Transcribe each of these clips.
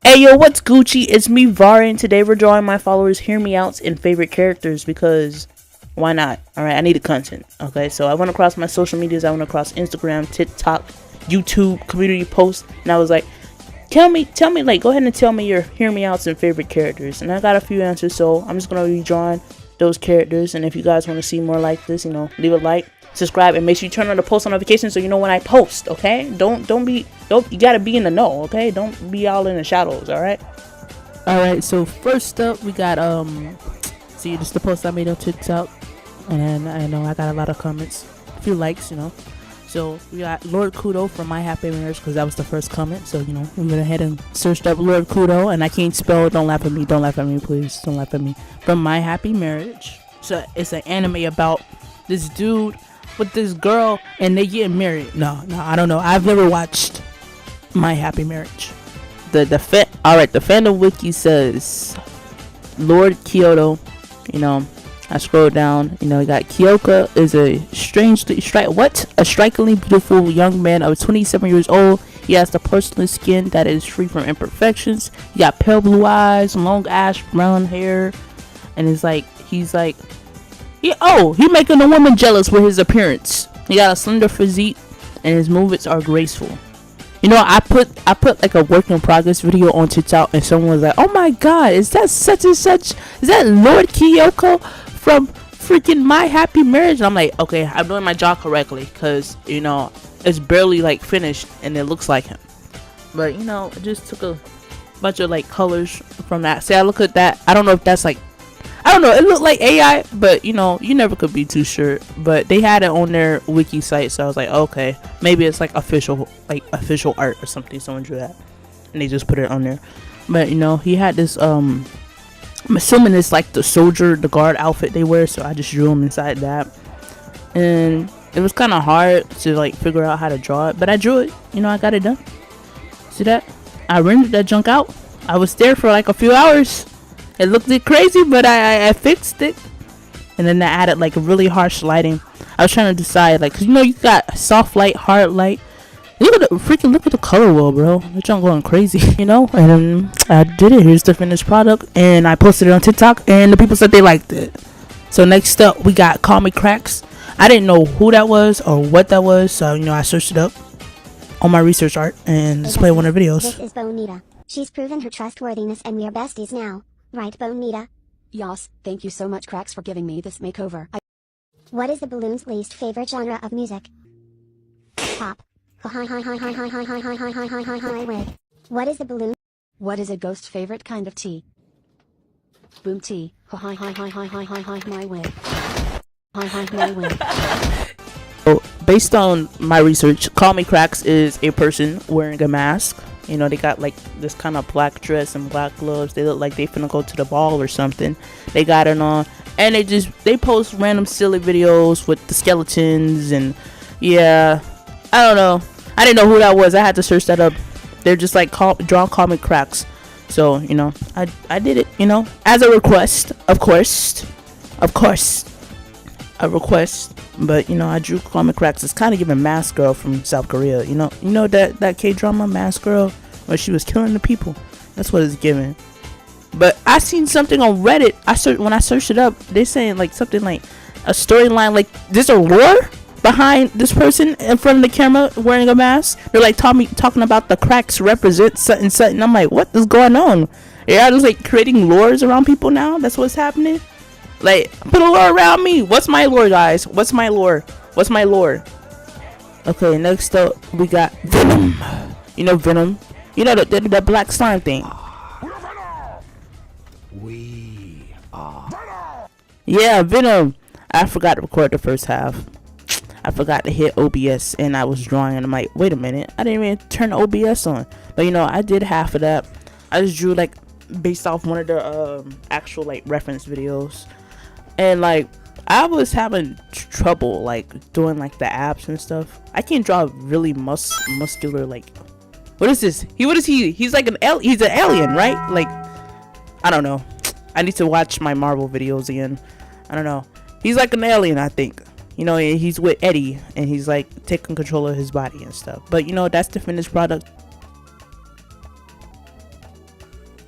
Hey yo, what's Gucci? It's me, Vari, and today we're drawing my followers' hear me outs and favorite characters because why not? Alright, I needed content. Okay, so I went across my social medias, I went across Instagram, TikTok, YouTube, community posts, and I was like, tell me, like, go ahead and tell me your hear me outs and favorite characters. And I got a few answers, so I'm just gonna be drawing those characters. And if you guys want to see more like this, leave a like, subscribe, and make sure you turn on the post notifications so you know when I post. Okay, don't you gotta be in the know. Okay, don't be all in the shadows. All right, so first up we got see, this is the post I made on TikTok, and I know I got a lot of comments, a few likes, so we got Lord Kudo from My Happy Marriage, because that was the first comment. So we went ahead and searched up Lord Kudo, and I can't spell, don't laugh at me, please, don't laugh at me, from My Happy Marriage. So it's an anime about this dude with this girl and they get married. No, I don't know, I've never watched My Happy Marriage. The fandom wiki says Lord Kyoto. I scrolled down. You got Kyoka is a strikingly beautiful young man of 27 years old. He has the porcelain skin that is free from imperfections. He got pale blue eyes, long ash brown hair, and he's making a woman jealous with his appearance. He got a slender physique, and his movements are graceful. I put like a work in progress video on TikTok, and someone was like, "Oh my God, is that such and such? Is that Lord Kyoko from freaking My Happy Marriage?" And I'm like, okay, I'm doing my job correctly, because it's barely like finished, and it looks like him. But I just took a bunch of like colors from that. See, I look at that. I don't know if that's like, I don't know, it looked like AI, but you never could be too sure. But they had it on their wiki site, so I was like, okay, maybe it's like official art or something. Someone drew that and they just put it on there. But he had this I'm assuming it's like the guard outfit they wear, so I just drew him inside that. And it was kind of hard to like figure out how to draw it, but I drew it. I got it done. See that? I rendered that junk out. I was there for like a few hours. It looked crazy, but I fixed it. And then I added like really harsh lighting. I was trying to decide, like, cause you got soft light, hard light. Look at the color wheel, bro. That junk going crazy, And then I did it. Here's the finished product, and I posted it on TikTok, and the people said they liked it. So next up, we got Call Me Cracks. I didn't know who that was or what that was, so I searched it up on my research art and displayed one of her videos. This is Bonita. She's proven her trustworthiness, and we are besties now. Right, Bonita? Yas, thank you so much, Cracks, for giving me this makeover. What is the balloon's least favorite genre of music? Pop. Hi wig. What is the balloon? What is a ghost favorite kind of tea? Boom tea. Hi my wig. Hi my wig. So, based on my research, Call Me Cracks is a person wearing a mask. They got like this kind of black dress and black gloves. They look like they finna go to the ball or something. They got it on, and they post random silly videos with the skeletons, and yeah, I don't know. I didn't know who that was. I had to search that up. They're just like draw Call Me Cracks. So I did it. As a request, of course, a request. But I drew Call Me Cracks. It's kind of giving Mask Girl from South Korea. That K-drama Mask Girl, where she was killing the people. That's what it's giving. But I seen something on Reddit. When I searched it up, they saying like something like a storyline, like there's a lore behind this person in front of the camera wearing a mask. They're like talking about the cracks represent something. I'm like, what is going on? Yeah, just like creating lores around people now. That's what's happening. Like, put a lore around me. What's my lore, guys? What's my lore? Okay, next up we got Venom. Venom. The black slime thing. We are Yeah, Venom. I forgot to record the first half. I forgot to hit OBS, and I was drawing, and I'm like, wait a minute, I didn't even turn OBS on. But I did half of that. I just drew like based off one of the actual like reference videos. And like I was having trouble like doing like the abs and stuff. I can't draw really muscular, like, what is this? He's like he's an alien, right? Like, I don't know. I need to watch my Marvel videos again. I don't know. He's like an alien, I think. He's with Eddie, and he's like taking control of his body and stuff. But that's the finished product.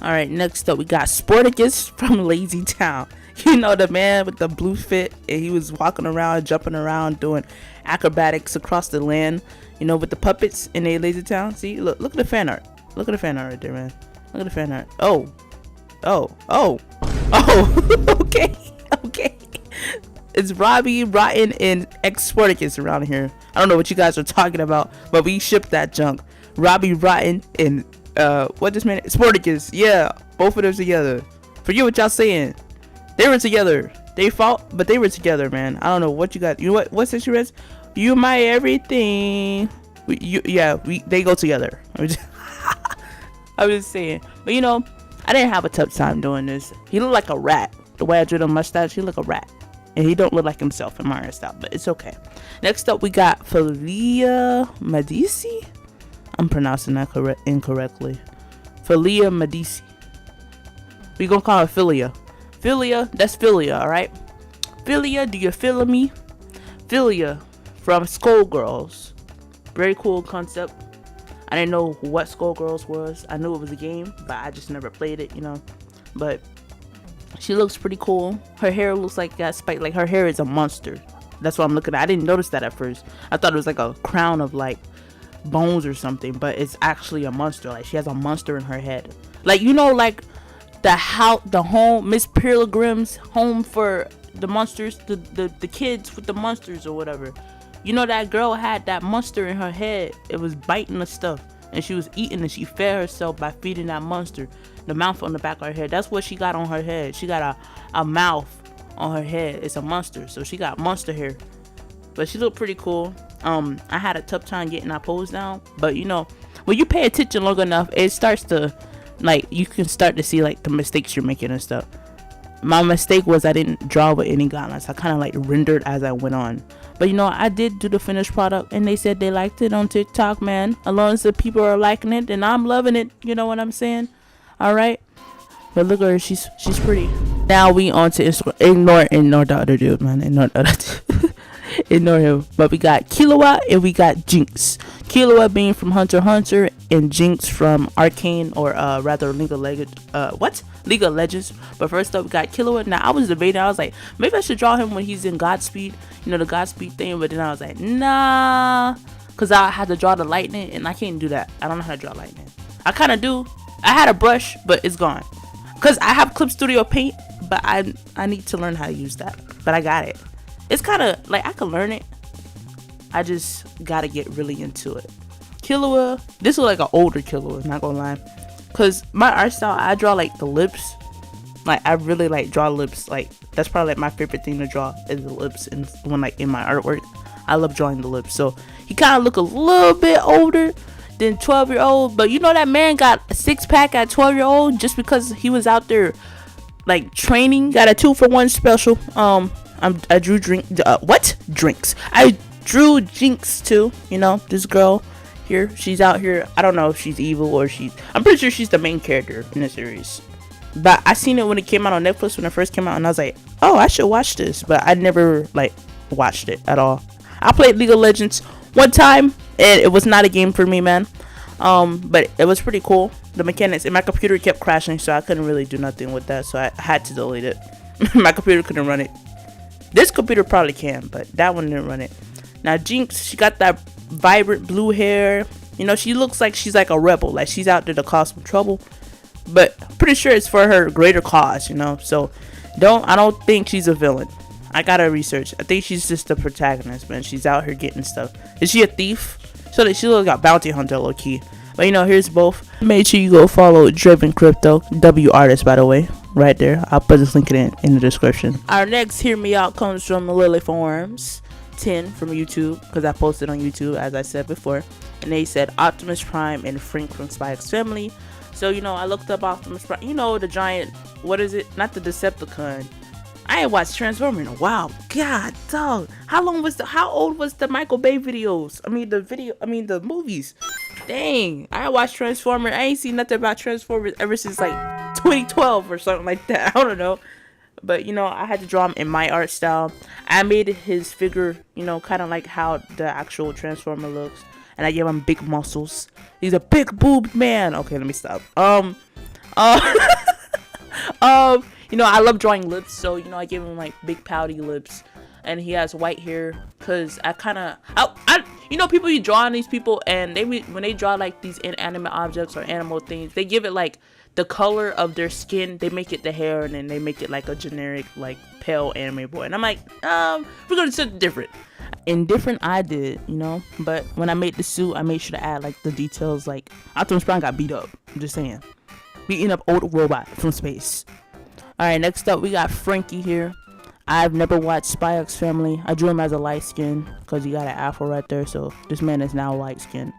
All right, next up we got Sporticus from Lazy Town. You know, the man with the blue fit, and he was walking around, jumping around, doing acrobatics across the land, you know, with the puppets in a Lazy Town. See, look at the fan art. Look at the fan art right there, man. Look at the fan art. Oh, okay, okay. It's Robbie Rotten and X Sporticus around here. I don't know what you guys are talking about, but we shipped that junk. Robbie Rotten and what this man Sporticus. Yeah, both of them together. Forget what y'all saying. They were together. They fought, but they were together, man. I don't know what you got. You know what? What's this you read? You my everything. They go together. I'm just saying. But you know, I didn't have a tough time doing this. He looked like a rat. The way I drew the mustache, he looked like a rat. And he don't look like himself in my hairstyle, but it's okay. Next up, we got Philia Medici. I'm pronouncing that incorrectly. Philia Medici. We gonna call her Philia. Philia, that's Philia, alright? Philia, do you feel me? Philia from Skullgirls. Very cool concept. I didn't know what Skullgirls was. I knew it was a game, but I just never played it, you know. But she looks pretty cool. Her hair looks like got spiked. Like her hair is a monster. That's what I'm looking at. I didn't notice that at first. I thought it was like a crown of like bones or something, but it's actually a monster. Like she has a monster in her head. Like, you know, like the home, Miss Pilgrim's home for the monsters, the kids with the monsters or whatever. You know, that girl had that monster in her head. It was biting the stuff, and she was eating, and she fed herself by feeding that monster. The mouth on the back of her head. That's what she got on her head. She got a mouth on her head. It's a monster, so she got monster hair. But she looked pretty cool. I had a tough time getting that pose down, but you know, when you pay attention long enough, it starts to, like, you can start to see like the mistakes you're making and stuff. My mistake was I didn't draw with any guidelines. I kind of like rendered as I went on. But you know, I did do the finished product, and they said they liked it on TikTok, man. As long as the people are liking it, and I'm loving it. You know what I'm saying? All right. But look at her. She's pretty. Now we on to Instagram. Ignore the other dude, man. Ignore the other dude. Ignore him. But we got Killua and we got Jinx. Killua being from Hunter x Hunter, and Jinx from Arcane, or rather League of Legends. League of Legends. But first up, we got Killua. Now I was debating. I was like, maybe I should draw him when he's in Godspeed. You know, the Godspeed thing. But then I was like, nah, because I had to draw the lightning, and I can't do that. I don't know how to draw lightning. I kind of do. I had a brush, but it's gone. Because I have Clip Studio Paint, but I need to learn how to use that. But I got it. It's kind of like I can learn it. I just got to get really into it. Killua. This was like an older Killua, not going to lie. Because my art style, I draw like the lips. Like, I really like draw lips. Like, that's probably like my favorite thing to draw is the lips. And when like in my artwork, I love drawing the lips. So he kind of look a little bit older than 12-year-old, but you know that man got a 6-pack at 12-year-old just because he was out there like training. Got a 2-for-1 special. I drew drinks. I drew Jinx too. You know, this girl here, she's out here. I don't know if she's evil or I'm pretty sure she's the main character in the series. But I seen it when it came out on Netflix when it first came out, and I was like, oh, I should watch this. But I never like watched it at all. I played League of Legends one time, and it was not a game for me, man. But it was pretty cool. The mechanics, and my computer kept crashing, so I couldn't really do nothing with that, so I had to delete it. My computer couldn't run it. This computer probably can, but that one didn't run it. Now Jinx, she got that vibrant blue hair. You know, she looks like she's like a rebel, like she's out there to cause some trouble. But pretty sure it's for her greater cause, you know. So I don't think she's a villain. I gotta research. I think she's just the protagonist, man. She's out here getting stuff. Is she a thief? So that she looks like bounty hunter low key. But you know, here's both. Make sure you go follow Driven Crypto, W Artist, by the way, right there. I'll put this link in the description. Our next Hear Me Out comes from Lily Forms 10 from YouTube, because I posted on YouTube, as I said before, and they said Optimus Prime and Frank from Spy X Family. So you know, I looked up Optimus Prime. You know, the giant. What is it? Not the Decepticon. I ain't watched Transformers in a while. God, dog. How old was the Michael Bay videos? I mean, the movies. Dang. I watched Transformers. I ain't seen nothing about Transformers ever since like 2012 or something like that. I don't know. But, you know, I had to draw him in my art style. I made his figure, you know, kind of like how the actual Transformer looks. And I gave him big muscles. He's a big boobed man. Okay, let me stop. Uh, you know, I love drawing lips, so you know, I give him like big pouty lips, and he has white hair. Cause I you know, people, you draw on these people, and when they draw like these inanimate objects or animal things, they give it like the color of their skin. They make it the hair, and then they make it like a generic like pale anime boy. And I'm like, we're gonna do something different. Indifferent I did, you know, but when I made the suit, I made sure to add like the details. Like Optimus Prime got beat up. I'm just saying, beating up old robot from space. All right, next up we got Frankie here. I've never watched Spy X Family. I drew him as a light skin because he got an afro right there. So this man is now light skin.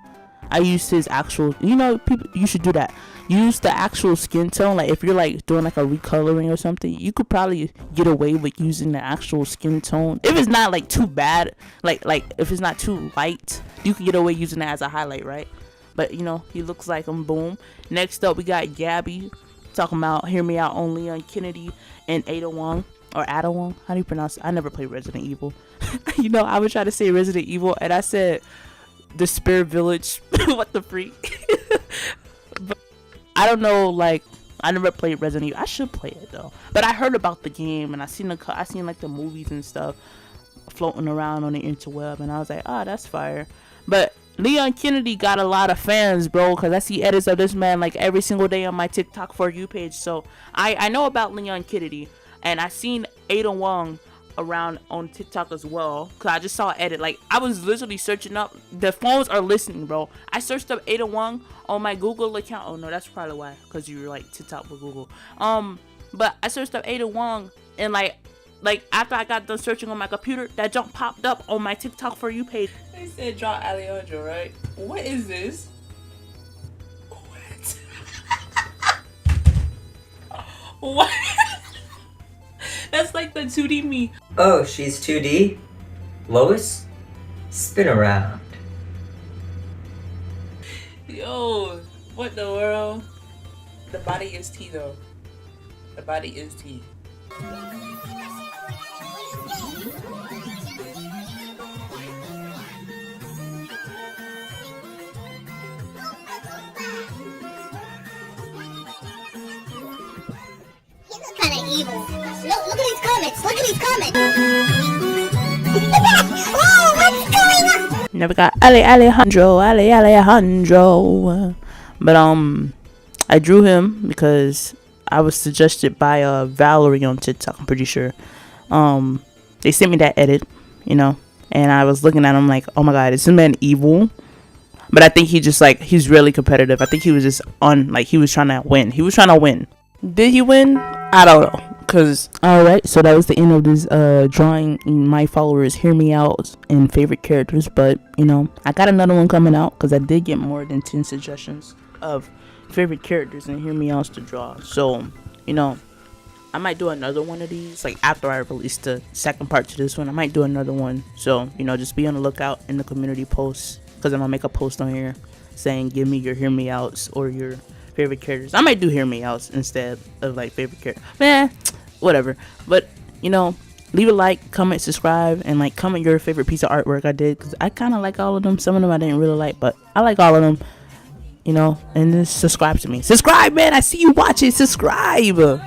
I used his actual, you know, people, you should do that. Use the actual skin tone. Like if you're like doing like a recoloring or something, you could probably get away with using the actual skin tone. If it's not like too bad, like if it's not too light, you could get away using that as a highlight, right? But you know, he looks like him. Boom. Next up, we got Gabby talking about Hear Me Out on Leon Kennedy and Ada Wong. Or Ada Wong. How do you pronounce it? I never played Resident Evil. You know, I was trying to say Resident Evil, and I said the Spirit Village. What the freak? But I don't know, like, I never played Resident Evil. I should play it though. But I heard about the game, and I seen like the movies and stuff floating around on the interweb, and I was like, oh, that's fire. But Leon Kennedy got a lot of fans, bro, because I see edits of this man like every single day on my TikTok For You page. So I know about Leon Kennedy, and I seen Ada Wong around on TikTok as well, because I just saw an edit. Like, I was literally searching up. The phones are listening, bro. I searched up Ada Wong on my Google account. Oh no, that's probably why, because you were like TikTok for Google. But I searched up Ada Wong, and like after I got done searching on my computer, that junk popped up on my TikTok For You page. They said draw Alejandro, right? What is this? What? What? That's like the 2D me. Oh, she's 2D? Lois? Spin around. Yo, what the world? The body is T though. The body is T. Kinda evil. Look at these comments. Look at these comments. Whoa, what's going on? Never got Alejandro. But I drew him because I was suggested by Valerie on TikTok. I'm pretty sure. They sent me that edit, you know, and I was looking at him like, oh my god, is this man evil? But I think he's really competitive. I think he was just he was trying to win. He was trying to win. Did he win? I don't know. Alright, so that was the end of this drawing my followers Hear Me Out and favorite characters. But, you know, I got another one coming out because I did get more than 10 suggestions of favorite characters and Hear Me Outs to draw. So, you know, I might do another one of these. Like, after I release the second part to this one, I might do another one. So, you know, just be on the lookout in the community posts, because I'm going to make a post on here saying give me your Hear Me Outs or your favorite characters. I might do Hear Me Outs instead of like favorite character. Whatever. But you know, leave a like, comment, subscribe, and like comment your favorite piece of artwork I did, because I kind of like all of them. Some of them I didn't really like, but I like all of them, you know. And then subscribe to me. Subscribe, man. I see you watching. Subscribe. Cool.